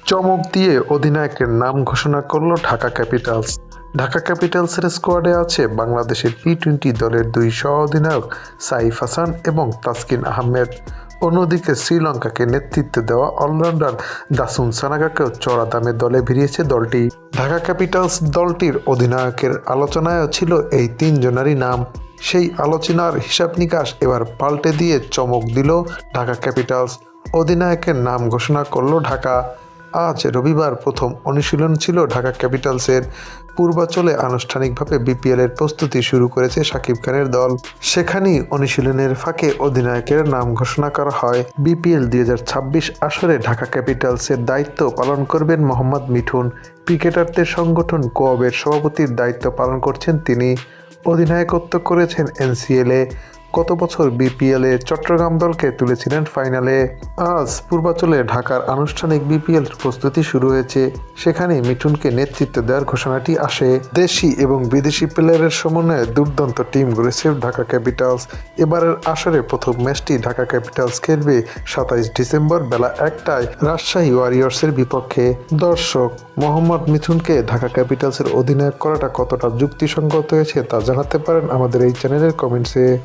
চমক দিয়ে অধিনায়কের নাম ঘোষণা করল ঢাকা ক্যাপিটালস। ঢাকা ক্যাপিটালসের স্কোয়াডে আছে বাংলাদেশের টি-20 দলের দুই সহ-অধিনায়ক সাইফ হাসান এবং তাসকিন আহমেদ। অন্যদিকে শ্রীলঙ্কাকে নেতৃত্ব দেওয়া অলরাউন্ডার দাসুন সানাগাকেও চড়া দামে দলে ভিড়িয়েছে দলটি। ঢাকা ক্যাপিটালস দলটির অধিনায়কের আলোচনায়ও ছিল এই তিনজনেরই নাম। সেই আলোচনার হিসাব নিকাশ এবার পাল্টে দিয়ে চমক দিল ঢাকা ক্যাপিটালস। অধিনায়কের নাম ঘোষণা করল ঢাকা। আজ রবিবার প্রথম অনুশীলন ছিল ঢাকা ক্যাপিটালসের। পূর্বাঞ্চলে আনুষ্ঠানিকভাবে বিপিএল এর প্রস্তুতি শুরু করেছে শাকিব খানের দল। সেখানেই অনুশীলনের ফাঁকে অধিনায়কের নাম ঘোষণা করা হয়। বিপিএল 2026 আসরে ঢাকা ক্যাপিটালসের দায়িত্ব পালন করবেন মোহাম্মদ মিঠুন। ক্রিকেটারদের সংগঠন কোঅবের সভাপতির দায়িত্ব পালন করছেন তিনি। অধিনায়কত্ব করেছেন এনসিএলে। গত বছর বিপিএলে চট্টগ্রাম দলকে তুলেছিলেন ফাইনালে। আজ পূর্বাঞ্চলে ঢাকার আনুষ্ঠানিক বিপিএল প্রস্তুতি শুরু হয়েছে। সেখানে মিঠুনকে নেতৃত্ব দেওয়ার ঘোষণাটি আসে। দেশি এবং বিদেশি প্লেয়ারের সমন্বয়ে দুর্দান্ত টিম গড়েছে ঢাকা ক্যাপিটালস। এবারের আসরে প্রথম ম্যাচটি ঢাকা ক্যাপিটালস খেলবে 27 ডিসেম্বর বেলা 1টায় রাজশাহী ওয়ারিয়র্সের বিপক্ষে। দর্শক, মোহাম্মদ মিঠুনকে ঢাকা ক্যাপিটালসের অধিনায়ক করাটা কতটা যুক্তিসঙ্গত হয়েছে তা জানাতে পারেন আমাদের এই চ্যানেলের কমেন্টসে।